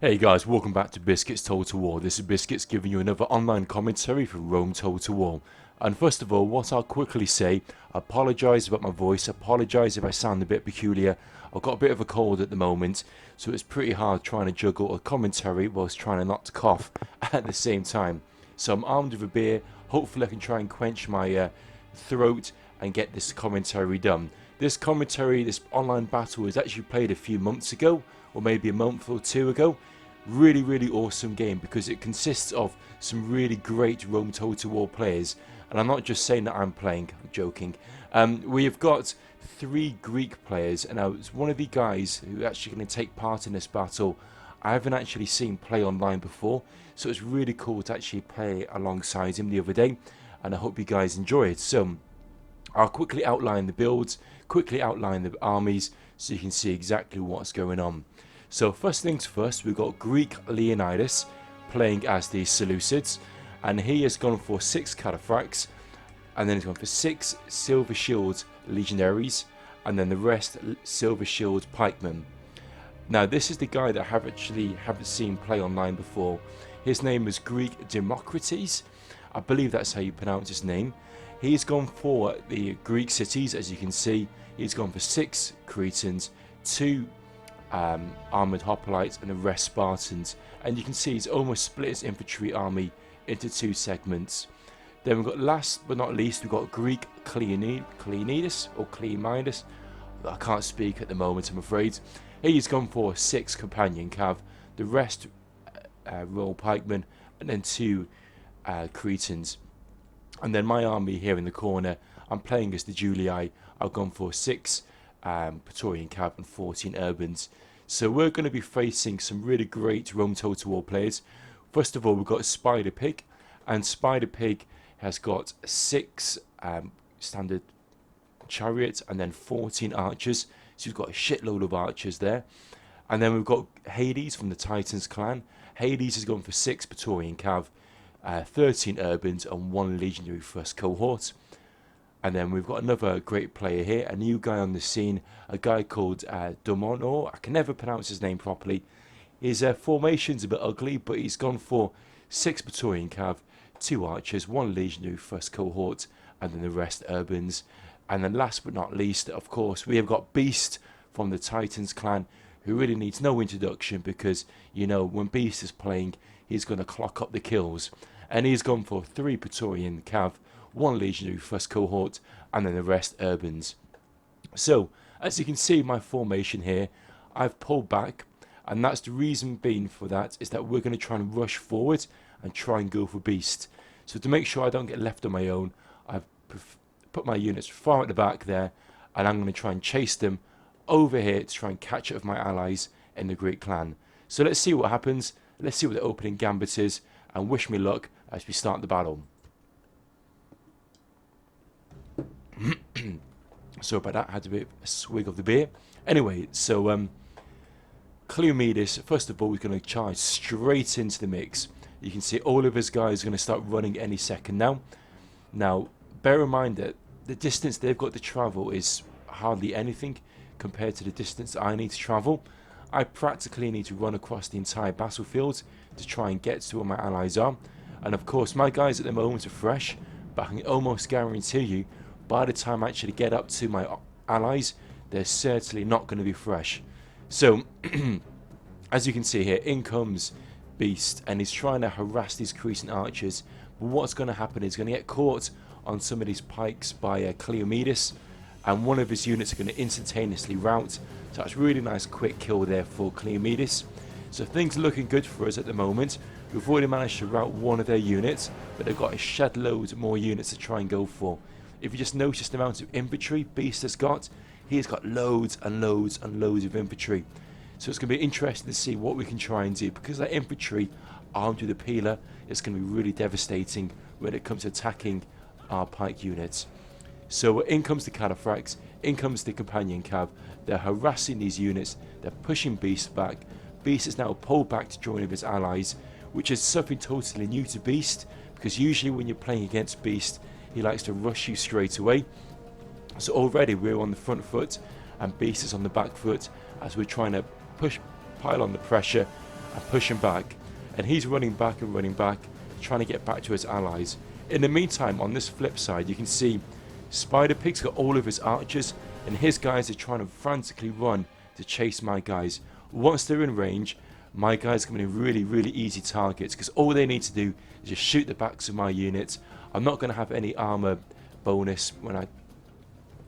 Hey guys, welcome back to Biscuits Total War. This is Biscuits giving you another online commentary for Rome Total War. And first of all, what I'll quickly say, I apologise about my voice, apologise if I sound a bit peculiar. I've got a bit of a cold at the moment, so it's pretty hard trying to juggle a commentary whilst trying to not to cough at the same time. So I'm armed with a beer, hopefully I can try and quench my throat and get this commentary done. This commentary, this online battle was actually played a few months ago, or maybe a month or two ago. Really awesome game because it consists of some really great Rome Total War players, and I'm not just saying that I'm playing, I'm joking. We have got 3 Greek players, and now it's one of the guys who actually going to take part in this battle I haven't actually seen play online before, so it's really cool to actually play alongside him the other day, and I hope you guys enjoy it. So I'll quickly outline the builds, quickly outline the armies, so you can see exactly what's going on. So first things first, we've got GREEK-LEONDAS playing as the Seleucids, and he has gone for 6 cataphracts, and then he's gone for 6 silver shield legionaries, and then the rest silver shield pikemen. Now this is the guy that I haven't seen play online before. His name is GREEK-DEMOCRITUS. I believe that's how you pronounce his name. He's gone for the Greek cities, as you can see. He's gone for 6 Cretans, 2 armoured hoplites, and the rest Spartans. And you can see he's almost split his infantry army into 2 segments. Then we've got, last but not least, we've got GREEK-LEONDAS or Cleomidas. I can't speak at the moment, I'm afraid. He's gone for 6 companion cav, the rest royal pikemen, and then 2 Cretans. And then my army here in the corner, I'm playing as the Julii. I've gone for 6 Praetorian cav and 14 urbans. So we're going to be facing some really great Rome Total War players. First of all, we've got Spider Pig, and Spider Pig has got 6 standard chariots and then 14 archers. So you've got a shitload of archers there. And then we've got Hades from the Titans clan. Hades has gone for 6 Praetorian cav, 13 urbans and 1 legionary first cohort. And then we've got another great player here, a new guy on the scene, a guy called IOW-Dormor. I can never pronounce his name properly. His formation's a bit ugly, but he's gone for 6 Praetorian cav, 2 archers, 1 legionary first cohort, and then the rest urbans. And then last but not least, of course, we have got Beast from the Titans clan, who really needs no introduction because, you know, when Beast is playing, he's going to clock up the kills. And he's gone for 3 Praetorian cav, 1 legionary first cohort, and then the rest urbans. So, as you can see my formation here, I've pulled back, and that's the reason being for that, is that we're going to try and rush forward and try and go for Beast. So to make sure I don't get left on my own, I've put my units far at the back there, and I'm going to try and chase them over here to try and catch up with my allies in the Greek clan. So let's see what happens, let's see what the opening gambit is, and wish me luck as we start the battle. So about that, I had a bit of a swig of the beer. Anyway, so Cleomidas, first of all, we're going to charge straight into the mix. You can see all of his guys are going to start running any second now. Now, bear in mind that the distance they've got to travel is hardly anything compared to the distance I need to travel. I practically need to run across the entire battlefield to try and get to where my allies are. And of course, my guys at the moment are fresh, but I can almost guarantee you, by the time I actually get up to my allies, they're certainly not going to be fresh. So, as you can see here, in comes Beast, and he's trying to harass these Cretan archers. But what's going to happen is he's going to get caught on some of these pikes by Cleomidas, and one of his units are going to instantaneously rout. So that's really nice quick kill there for Cleomidas. So things are looking good for us at the moment. We've already managed to rout one of their units, but they've got a shed loads more units to try and go for. If you just notice the amount of infantry Beast has got, he's got loads and loads and loads of infantry. So it's going to be interesting to see what we can try and do, because that infantry armed with a peeler is going to be really devastating when it comes to attacking our pike units. So in comes the cataphracts, in comes the companion cav. They're harassing these units, they're pushing Beast back. Beast is now pulled back to join with his allies, which is something totally new to Beast, because usually when you're playing against Beast, he likes to rush you straight away. So already we're on the front foot and Beast is on the back foot as we're trying to pile on the pressure and pushing back, and he's running back and running back, trying to get back to his allies. In the meantime, on this flip side, you can see Spider Pig's got all of his archers, and his guys are trying to frantically run to chase my guys. Once they're in range, my guys are going to be really easy targets, because all they need to do is just shoot the backs of my units. I'm not going to have any armor bonus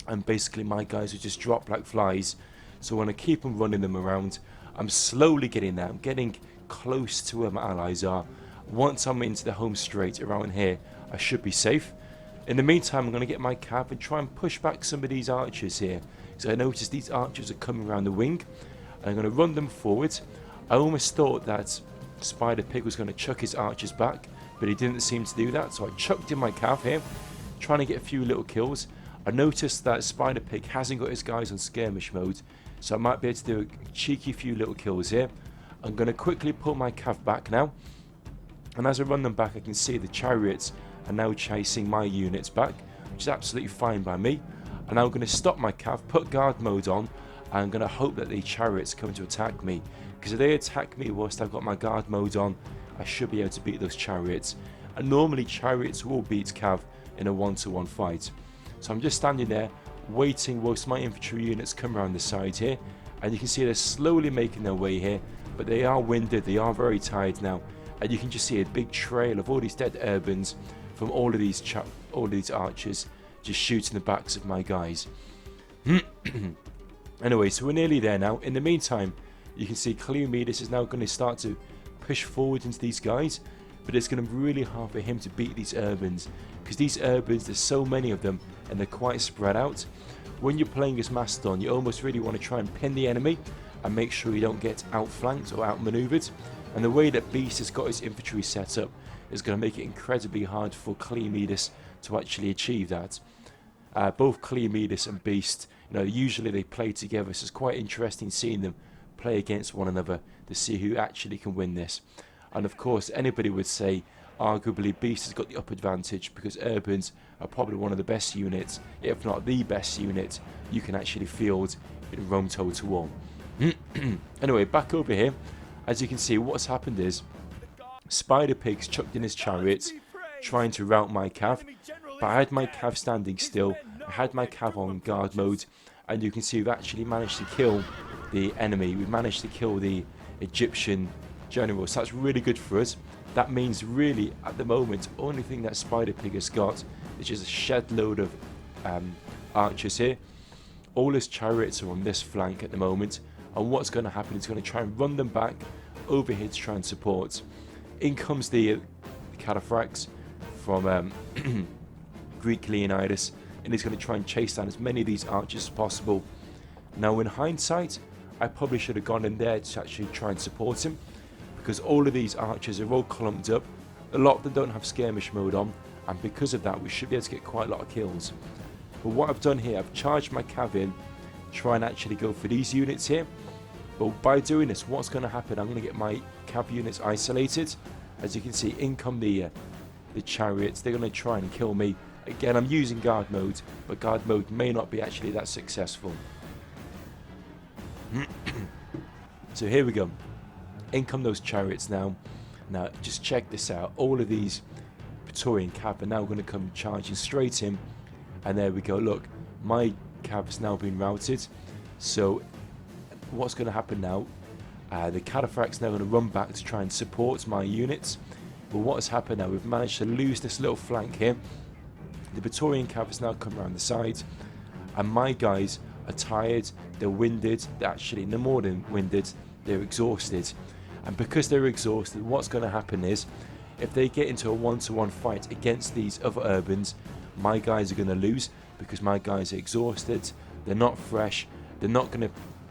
and basically my guys will just drop like flies. So I want to keep on running them around. I'm slowly getting there. I'm getting close to where my allies are. Once I'm into the home straight around here, I should be safe. In the meantime, I'm going to get my cav and try and push back some of these archers here. So I notice these archers are coming around the wing, and I'm going to run them forward. I almost thought that Spider Pig was going to chuck his archers back, but he didn't seem to do that. So I chucked in my cav here, trying to get a few little kills. I noticed that Spider Pig hasn't got his guys on skirmish mode, so I might be able to do a cheeky few little kills here. I'm going to quickly pull my cav back now, and as I run them back, I can see the chariots are now chasing my units back, which is absolutely fine by me. And now I'm going to stop my cav, put guard mode on, and I'm going to hope that the chariots come to attack me, because if they attack me whilst I've got my guard mode on, I should be able to beat those chariots. And normally chariots will beat cav in a one-to-one fight. So I'm just standing there waiting whilst my infantry units come around the side here, and you can see they're slowly making their way here, but they are winded, they are very tired now, and you can just see a big trail of all these dead urbans from all of these archers just shooting the backs of my guys. Anyway, so we're nearly there now. In the meantime, you can see Cleomedes is now going to start to push forward into these guys, but it's going to be really hard for him to beat these urbans, because these urbans, there's so many of them and they're quite spread out. When you're playing as Macedon, you almost really want to try and pin the enemy and make sure you don't get outflanked or outmaneuvered. And the way that Beast has got his infantry set up is going to make it incredibly hard for Cleomedes to actually achieve that. Both Cleomedes and Beast, usually they play together, so it's quite interesting seeing them play against one another to see who actually can win this. And of course, anybody would say arguably Beast has got the upper advantage, because Urbans are probably one of the best units, if not the best unit, you can actually field in Rome Total War. Anyway, back over here, as you can see, what's happened is Spider Pig's chucked in his chariots trying to rout my cav, but I had my cav standing still, I had my cav on guard mode, and you can see we've actually managed to kill the enemy. We've managed to kill the Egyptian general, so that's really good for us. That means really at the moment only thing that Spider Pig has got is just a shed load of archers here. All his chariots are on this flank at the moment, and what's going to happen is going to try and run them back over here to try and support. In comes the cataphracts from GREEK-LEONDAS, and he's going to try and chase down as many of these archers as possible. Now in hindsight, I probably should have gone in there to actually try and support him, because all of these archers are all clumped up. A lot of them don't have skirmish mode on, and because of that we should be able to get quite a lot of kills. But what I've done here, I've charged my cav in, try and actually go for these units here. But by doing this, what's going to happen, I'm going to get my cav units isolated. As you can see, in come the chariots, they're going to try and kill me. Again, I'm using guard mode, but guard mode may not be actually that successful. So here we go. In come those chariots now. Now, just check this out. All of these Praetorian cav are now going to come charging straight in. And there we go. Look, my cav has now been routed. So what's going to happen now? The cataphracts now going to run back to try and support my units. But what has happened now? We've managed to lose this little flank here. The Praetorian cav has now come around the side, and my guys are tired. They're winded. They're actually no more than winded. They're exhausted. And because they're exhausted, what's going to happen is, if they get into a one-to-one fight against these other urbans, my guys are going to lose, because my guys are exhausted. They're not fresh. They're not going to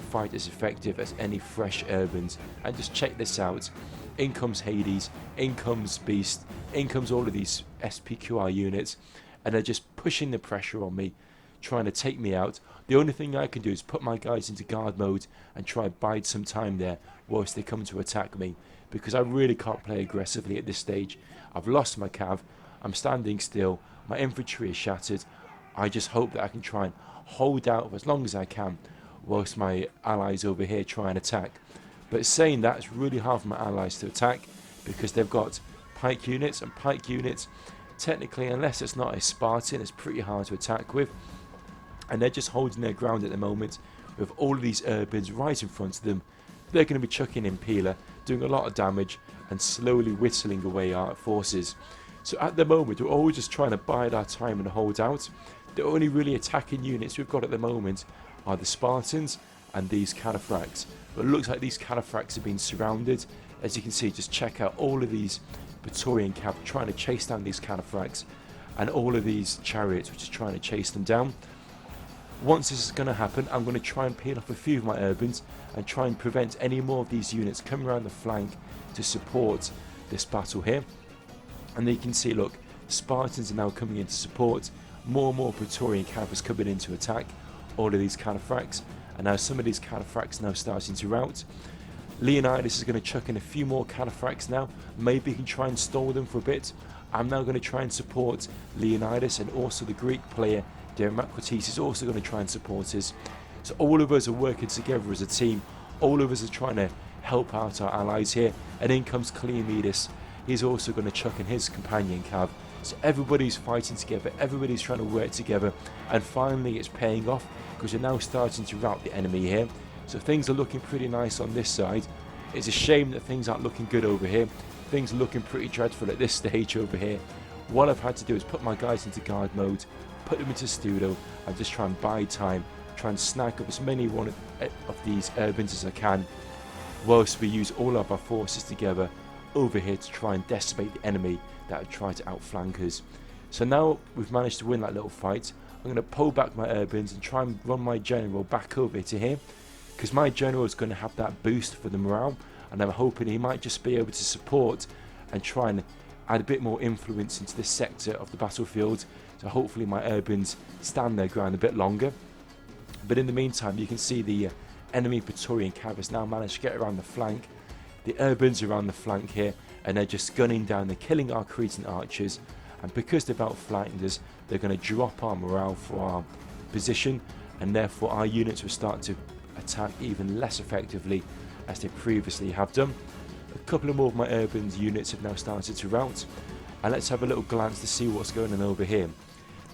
fight as effective as any fresh urbans. And just check this out. In comes Hades. In comes Beast. In comes all of these SPQR units. And they're just pushing the pressure on me, trying to take me out. The only thing I can do is put my guys into guard mode and try and bide some time there whilst they come to attack me, because I really can't play aggressively at this stage. I've lost my cav, I'm standing still, my infantry is shattered. I just hope that I can try and hold out for as long as I can whilst my allies over here try and attack. But saying that, it's really hard for my allies to attack because they've got pike units, and pike units, technically, unless it's not a Spartan, it's pretty hard to attack with. And they're just holding their ground at the moment with all of these urbans right in front of them. They're going to be chucking in Peeler, doing a lot of damage and slowly whittling away our forces. So at the moment, we're always just trying to bide our time and hold out. The only really attacking units we've got at the moment are the Spartans and these cataphracts. But it looks like these cataphracts have been surrounded. As you can see, just check out all of these Praetorian cav trying to chase down these cataphracts, and all of these chariots which is trying to chase them down. Once this is going to happen, I'm going to try and peel off a few of my urbans and try and prevent any more of these units coming around the flank to support this battle here. And then you can see, look, Spartans are now coming in to support. More and more Praetorian cav is coming in to attack all of these cataphracts. And now some of these cataphracts now starting to rout. Leonidas is going to chuck in a few more cataphracts now. Maybe he can try and stall them for a bit. I'm now going to try and support Leonidas, and also the Greek player GREEK-LEONDAS is also going to try and support us. So all of us are working together as a team. All of us are trying to help out our allies here. And in comes Cleomedes. He's also going to chuck in his companion cav. So everybody's fighting together. Everybody's trying to work together. And finally it's paying off, because we're now starting to rout the enemy here. So things are looking pretty nice on this side. It's a shame that things aren't looking good over here. Things are looking pretty dreadful at this stage over here. What I've had to do is put my guys into guard mode, put them into studio, and just try and buy time, try and snack up as many of these urbans as I can, whilst we use all of our forces together over here to try and decimate the enemy that would try to outflank us. So now we've managed to win that little fight, I'm going to pull back my urbans and try and run my general back over to here, because my general is going to have that boost for the morale, and I'm hoping he might just be able to support and try and add a bit more influence into this sector of the battlefield. So hopefully my urbans stand their ground a bit longer. But in the meantime, you can see the enemy Praetorian cav has now managed to get around the flank. The urbans are around the flank here, and they're just gunning down, they're killing our Cretan archers, and because they've outflanked us, they're going to drop our morale for our position, and therefore our units will start to attack even less effectively as they previously have done. A couple of more of my urban units have now started to rout, and let's have a little glance to see what's going on over here.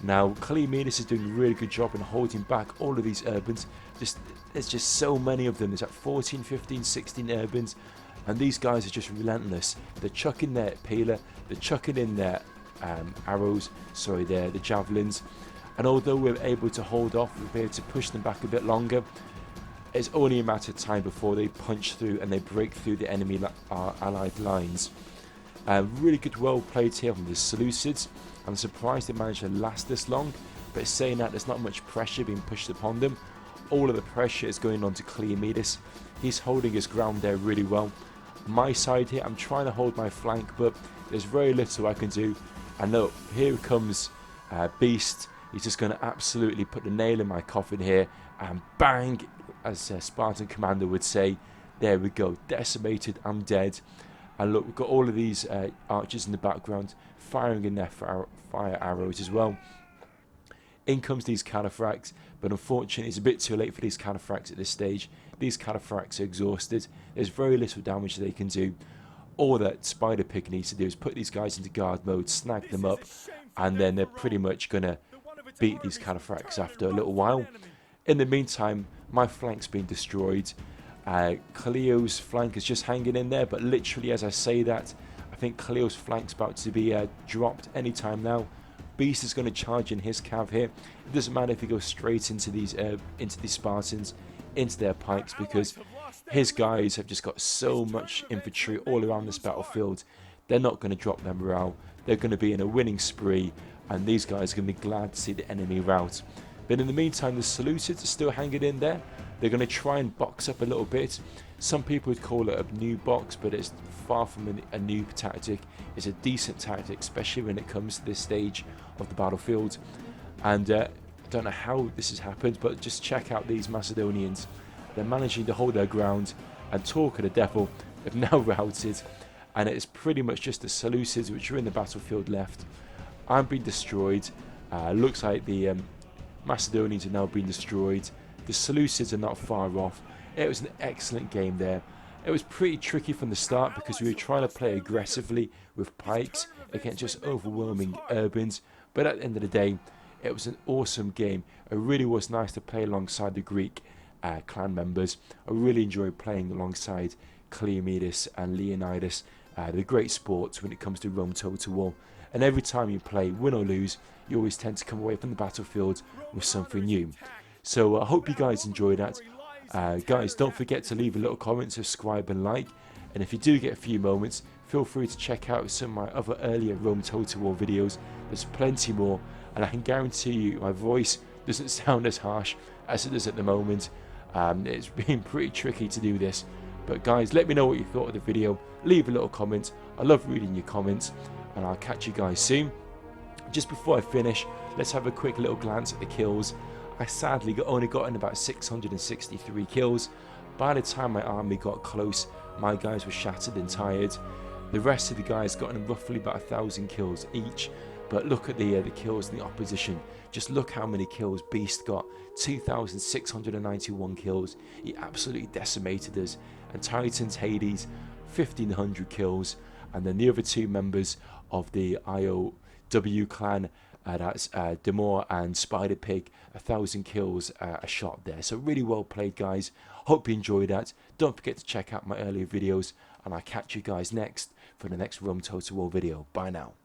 Now Cleomedes is doing a really good job in holding back all of these urbans. There's just so many of them. There's like 14, 15, 16 urbans, and these guys are just relentless. They're chucking their peeler, they're chucking in their the javelins, and although we're able to hold off, we're able to push them back a bit longer. It's only a matter of time before they punch through and they break through the enemy allied lines. Really good role played here from the Seleucids. I'm surprised they managed to last this long, but saying that, there's not much pressure being pushed upon them. All of the pressure is going on to Cleomedes. He's holding his ground there really well. My side here, I'm trying to hold my flank, but there's very little I can do. And look, here comes Beast. He's just going to absolutely put the nail in my coffin here, and bang, as a Spartan commander would say. There we go, decimated, I'm dead. And look, we've got all of these archers in the background firing in their fire arrows as well. In comes these cataphracts, but unfortunately it's a bit too late for these cataphracts at this stage. These cataphracts are exhausted. There's very little damage they can do. All that Spider Pig needs to do is put these guys into guard mode, snag them up, and then they're pretty much going to beat these cataphracts after a little while. In the meantime, my flank's been destroyed. Cleo's flank is just hanging in there, but literally as I say that, I think Cleo's flank's about to be dropped anytime now. Beast is going to charge in his cav here. It doesn't matter if he goes straight into these Spartans, into their pikes, because his guys have just got so much infantry all around this battlefield. They're not going to drop their morale. They're going to be in a winning spree, and these guys are going to be glad to see the enemy rout. But in the meantime, the Seleucids are still hanging in there. They're going to try and box up a little bit. Some people would call it a new box, but it's far from a new tactic. It's a decent tactic, especially when it comes to this stage of the battlefield. And I don't know how this has happened, but just check out these Macedonians. They're managing to hold their ground, and talk of the devil, they've now routed. And it's pretty much just the Seleucids which are in the battlefield left. I'm being destroyed. Looks like the Macedonians are now being destroyed. The Seleucids are not far off. It was an excellent game there. It was pretty tricky from the start because we were trying to play aggressively with pikes against just overwhelming urbans, but at the end of the day, it was an awesome game. It really was nice to play alongside the Greek clan members. I really enjoyed playing alongside Cleomenes and Leonidas. They're great sports when it comes to Rome Total War. And every time you play, win or lose, you always tend to come away from the battlefield with something new. So I hope you guys enjoyed that. Guys, don't forget to leave a little comment, subscribe and like. And if you do get a few moments, feel free to check out some of my other earlier Rome Total War videos. There's plenty more, and I can guarantee you my voice doesn't sound as harsh as it does at the moment. It's been pretty tricky to do this. But guys, let me know what you thought of the video. Leave a little comment. I love reading your comments, and I'll catch you guys soon. Just before I finish, let's have a quick little glance at the kills. I sadly only got in about 663 kills. By the time my army got close, my guys were shattered and tired. The rest of the guys got in roughly about 1,000 kills each. But look at the kills in the opposition. Just look how many kills Beast got. 2,691 kills. He absolutely decimated us. And Titan's Hades, 1,500 kills. And then the other two members of the IOW clan, that's Dormor and Spider Pig, 1,000 kills a shot there. So really well played, guys. Hope you enjoyed that. Don't forget to check out my earlier videos, and I'll catch you guys next for the next Rome Total War video. Bye now.